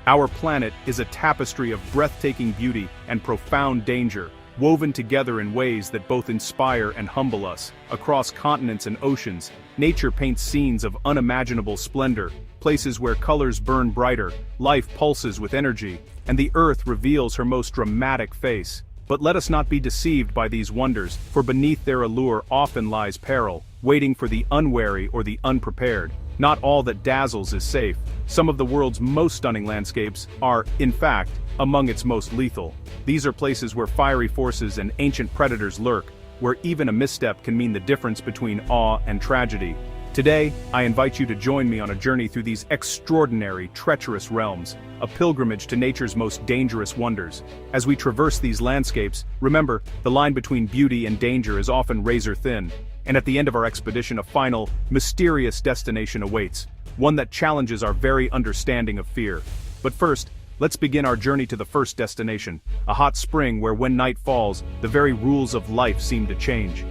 Our planet is a tapestry of breathtaking beauty and profound danger, woven together in ways that both inspire and humble us. Across continents and oceans, nature paints scenes of unimaginable splendor, places where colors burn brighter, life pulses with energy, and the earth reveals her most dramatic face. But let us not be deceived by these wonders, for beneath their allure often lies peril, waiting for the unwary or the unprepared. Not all that dazzles is safe. Some of the world's most stunning landscapes are, in fact, among its most lethal. These are places where fiery forces and ancient predators lurk, where even a misstep can mean the difference between awe and tragedy. Today, I invite you to join me on a journey through these extraordinary, treacherous realms, a pilgrimage to nature's most dangerous wonders. As we traverse these landscapes, remember, the line between beauty and danger is often razor thin, and at the end of our expedition a final, mysterious destination awaits, one that challenges our very understanding of fear. But first, let's begin our journey to the first destination, a hot spring where when night falls, the very rules of life seem to change.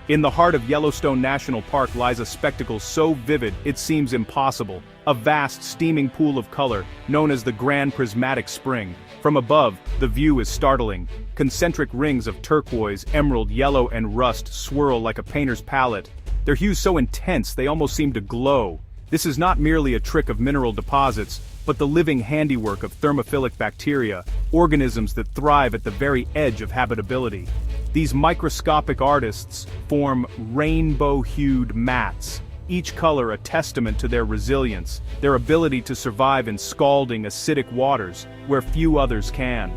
In the heart of Yellowstone National Park lies a spectacle so vivid it seems impossible, a vast steaming pool of color, known as the Grand Prismatic Spring. From above, the view is startling. Concentric rings of turquoise, emerald, yellow, and rust swirl like a painter's palette, their hues so intense they almost seem to glow. This is not merely a trick of mineral deposits, but the living handiwork of thermophilic bacteria, organisms that thrive at the very edge of habitability. These microscopic artists form rainbow-hued mats, each color a testament to their resilience, their ability to survive in scalding acidic waters, where few others can.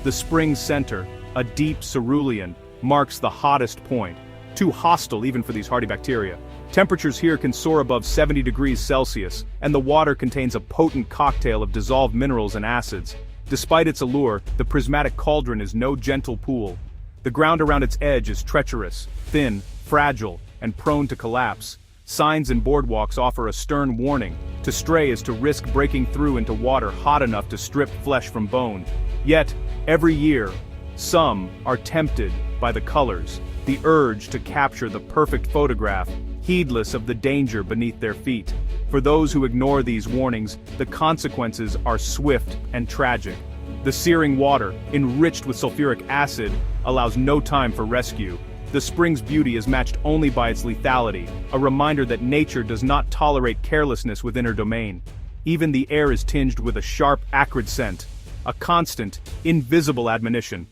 The spring's center, a deep cerulean, marks the hottest point, too hostile even for these hardy bacteria. Temperatures here can soar above 70 degrees Celsius, and the water contains a potent cocktail of dissolved minerals and acids. Despite its allure, the Prismatic Cauldron is no gentle pool. The ground around its edge is treacherous, thin, fragile, and prone to collapse. Signs and boardwalks offer a stern warning: to stray is to risk breaking through into water hot enough to strip flesh from bone. Yet, every year, some are tempted by the colors, the urge to capture the perfect photograph, heedless of the danger beneath their feet. For those who ignore these warnings, the consequences are swift and tragic. The searing water, enriched with sulfuric acid, allows no time for rescue. The spring's beauty is matched only by its lethality, a reminder that nature does not tolerate carelessness within her domain. Even the air is tinged with a sharp, acrid scent, a constant, invisible admonition.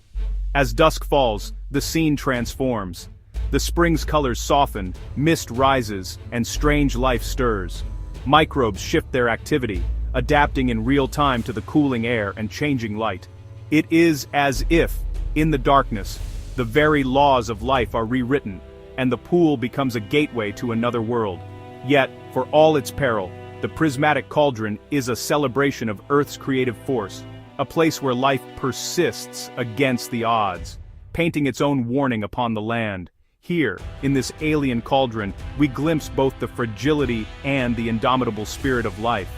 As dusk falls, the scene transforms. The spring's colors soften, mist rises, and strange life stirs. Microbes shift their activity, adapting in real time to the cooling air and changing light. It is as if, in the darkness, the very laws of life are rewritten, and the pool becomes a gateway to another world. Yet, for all its peril, the Prismatic Cauldron is a celebration of Earth's creative force, a place where life persists against the odds, painting its own warning upon the land. Here, in this alien cauldron, we glimpse both the fragility and the indomitable spirit of life.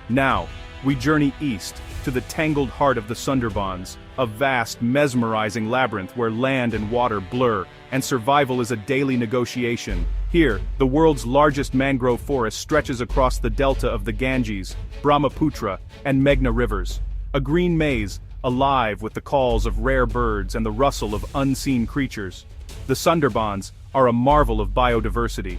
Now, we journey east, to the tangled heart of the Sundarbans, a vast, mesmerizing labyrinth where land and water blur, and survival is a daily negotiation. Here, the world's largest mangrove forest stretches across the delta of the Ganges, Brahmaputra, and Meghna rivers. A green maze, alive with the calls of rare birds and the rustle of unseen creatures. The Sundarbans are a marvel of biodiversity.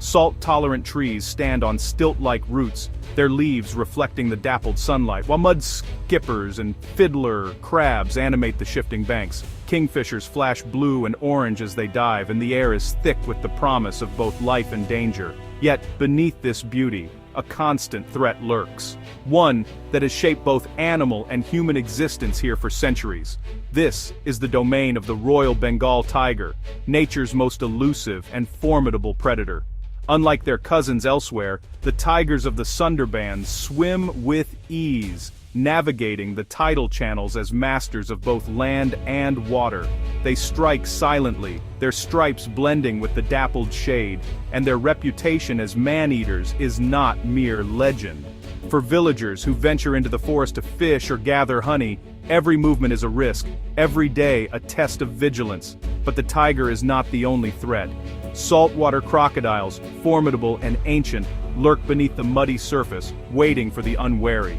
Salt-tolerant trees stand on stilt-like roots, their leaves reflecting the dappled sunlight, while mud skippers and fiddler crabs animate the shifting banks. Kingfishers flash blue and orange as they dive, and the air is thick with the promise of both life and danger. Yet, beneath this beauty, a constant threat lurks. One that has shaped both animal and human existence here for centuries. This is the domain of the Royal Bengal tiger, nature's most elusive and formidable predator. Unlike their cousins elsewhere, the tigers of the Sundarbans swim with ease, navigating the tidal channels as masters of both land and water. They strike silently, their stripes blending with the dappled shade, and their reputation as man-eaters is not mere legend. For villagers who venture into the forest to fish or gather honey, every movement is a risk, every day a test of vigilance. But the tiger is not the only threat. Saltwater crocodiles, formidable and ancient, lurk beneath the muddy surface, waiting for the unwary.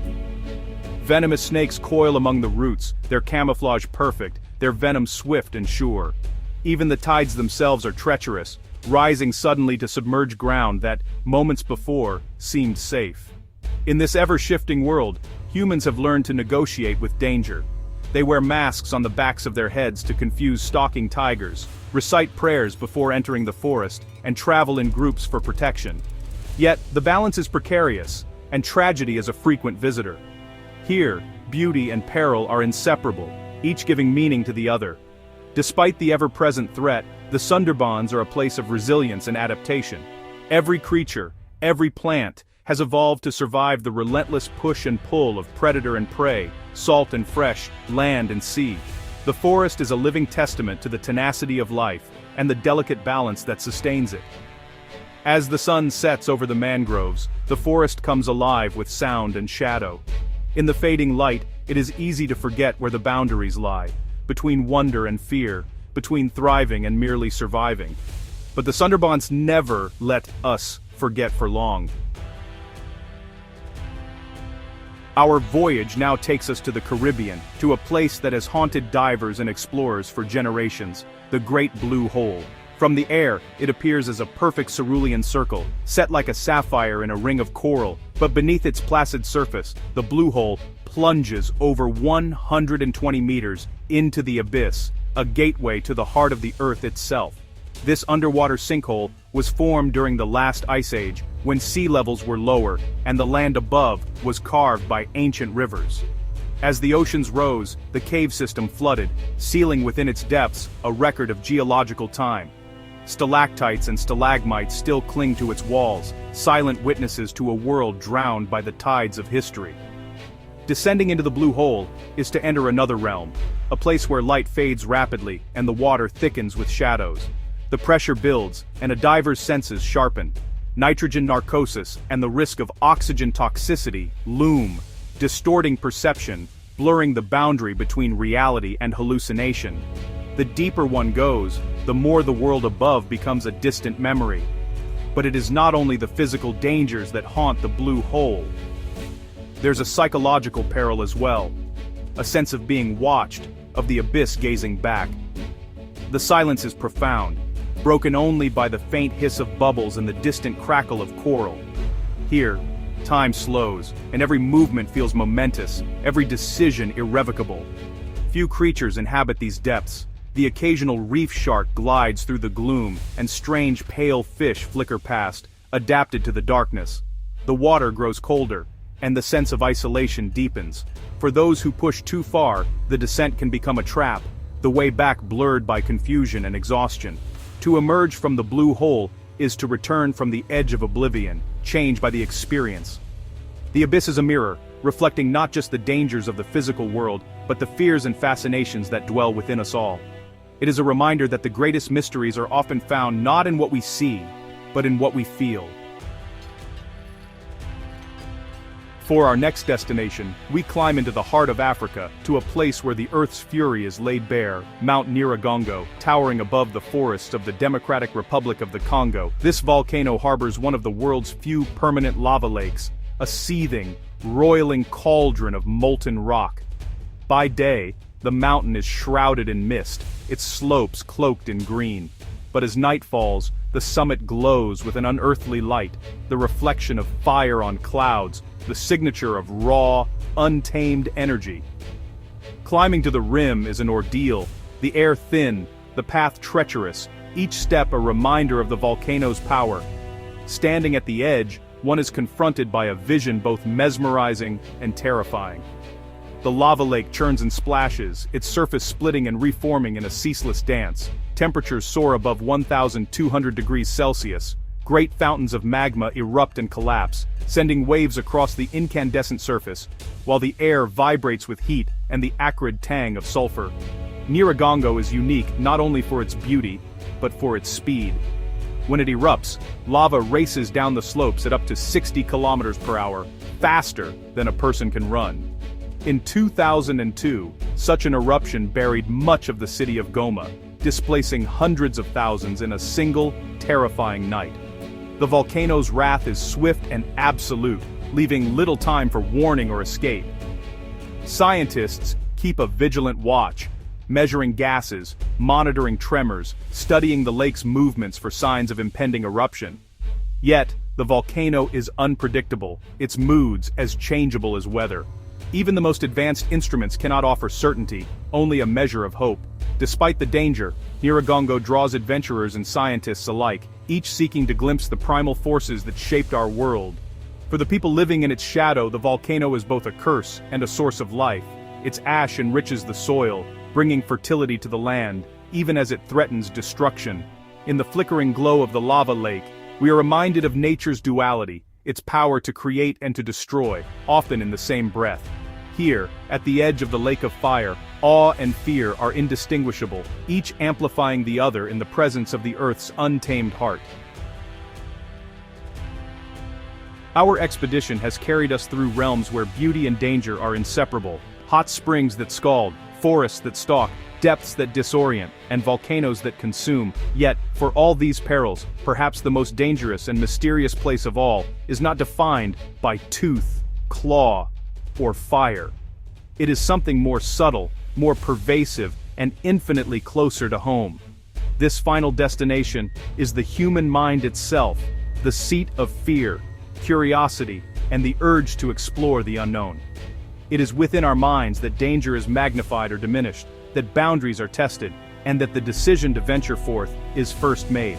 Venomous snakes coil among the roots, their camouflage perfect, their venom swift and sure. Even the tides themselves are treacherous, rising suddenly to submerge ground that, moments before, seemed safe. In this ever-shifting world, humans have learned to negotiate with danger. They wear masks on the backs of their heads to confuse stalking tigers, recite prayers before entering the forest, and travel in groups for protection. Yet, the balance is precarious, and tragedy is a frequent visitor. Here, beauty and peril are inseparable, each giving meaning to the other. Despite the ever-present threat, the Sundarbans are a place of resilience and adaptation. Every creature, every plant, has evolved to survive the relentless push and pull of predator and prey, salt and fresh, land and sea. The forest is a living testament to the tenacity of life, and the delicate balance that sustains it. As the sun sets over the mangroves, the forest comes alive with sound and shadow. In the fading light, it is easy to forget where the boundaries lie, between wonder and fear, between thriving and merely surviving. But the Sundarbans never let us forget for long. Our voyage now takes us to the Caribbean, to a place that has haunted divers and explorers for generations, the Great Blue Hole. From the air, it appears as a perfect cerulean circle, set like a sapphire in a ring of coral, but beneath its placid surface, the blue hole plunges over 120 meters into the abyss, a gateway to the heart of the Earth itself. This underwater sinkhole was formed during the last ice age, when sea levels were lower and the land above was carved by ancient rivers. As the oceans rose, the cave system flooded, sealing within its depths a record of geological time. Stalactites and stalagmites still cling to its walls, silent witnesses to a world drowned by the tides of history. Descending into the blue hole is to enter another realm, a place where light fades rapidly and the water thickens with shadows. The pressure builds, and a diver's senses sharpen. Nitrogen narcosis and the risk of oxygen toxicity loom, distorting perception, blurring the boundary between reality and hallucination. The deeper one goes, the more the world above becomes a distant memory. But it is not only the physical dangers that haunt the blue hole. There's a psychological peril as well, a sense of being watched, of the abyss gazing back. The silence is profound, broken only by the faint hiss of bubbles and the distant crackle of coral. Here, time slows, and every movement feels momentous, every decision irrevocable. Few creatures inhabit these depths. The occasional reef shark glides through the gloom, and strange pale fish flicker past, adapted to the darkness. The water grows colder, and the sense of isolation deepens. For those who push too far, the descent can become a trap, the way back blurred by confusion and exhaustion. To emerge from the blue hole is to return from the edge of oblivion, changed by the experience. The abyss is a mirror, reflecting not just the dangers of the physical world, but the fears and fascinations that dwell within us all. It is a reminder that the greatest mysteries are often found not in what we see, but in what we feel. For our next destination, we climb into the heart of Africa, to a place where the Earth's fury is laid bare, Mount Nyiragongo, towering above the forests of the Democratic Republic of the Congo. This volcano harbors one of the world's few permanent lava lakes, a seething, roiling cauldron of molten rock. By day, the mountain is shrouded in mist, its slopes cloaked in green. But as night falls, the summit glows with an unearthly light, the reflection of fire on clouds, the signature of raw, untamed energy. Climbing to the rim is an ordeal, the air thin, the path treacherous, each step a reminder of the volcano's power. Standing at the edge, one is confronted by a vision both mesmerizing and terrifying. The lava lake churns and splashes, its surface splitting and reforming in a ceaseless dance. Temperatures soar above 1,200 degrees Celsius. Great fountains of magma erupt and collapse, sending waves across the incandescent surface, while the air vibrates with heat and the acrid tang of sulfur. Nyiragongo is unique not only for its beauty, but for its speed. When it erupts, lava races down the slopes at up to 60 kilometers per hour, faster than a person can run. In 2002, such an eruption buried much of the city of Goma, displacing hundreds of thousands in a single, terrifying night. The volcano's wrath is swift and absolute, leaving little time for warning or escape. Scientists keep a vigilant watch, measuring gases, monitoring tremors, studying the lake's movements for signs of impending eruption. Yet, the volcano is unpredictable, its moods as changeable as weather. Even the most advanced instruments cannot offer certainty, only a measure of hope. Despite the danger, Nyiragongo draws adventurers and scientists alike, each seeking to glimpse the primal forces that shaped our world. For the people living in its shadow, the volcano is both a curse and a source of life. Its ash enriches the soil, bringing fertility to the land, even as it threatens destruction. In the flickering glow of the lava lake, we are reminded of nature's duality, its power to create and to destroy, often in the same breath. Here, at the edge of the lake of fire, awe and fear are indistinguishable, each amplifying the other in the presence of the Earth's untamed heart. Our expedition has carried us through realms where beauty and danger are inseparable, hot springs that scald, forests that stalk, depths that disorient, and volcanoes that consume. Yet, for all these perils, perhaps the most dangerous and mysterious place of all is not defined by tooth, claw, or fire. It is something more subtle, more pervasive, and infinitely closer to home. This final destination is the human mind itself, the seat of fear, curiosity, and the urge to explore the unknown. It is within our minds that danger is magnified or diminished, that boundaries are tested, and that the decision to venture forth is first made.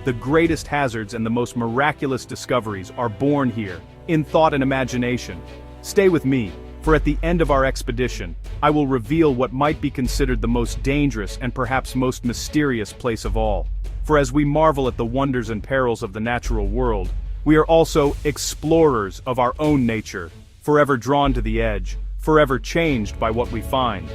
The greatest hazards and the most miraculous discoveries are born here, in thought and imagination. Stay with me, for at the end of our expedition, I will reveal what might be considered the most dangerous and perhaps most mysterious place of all. For as we marvel at the wonders and perils of the natural world, we are also explorers of our own nature, forever drawn to the edge, forever changed by what we find.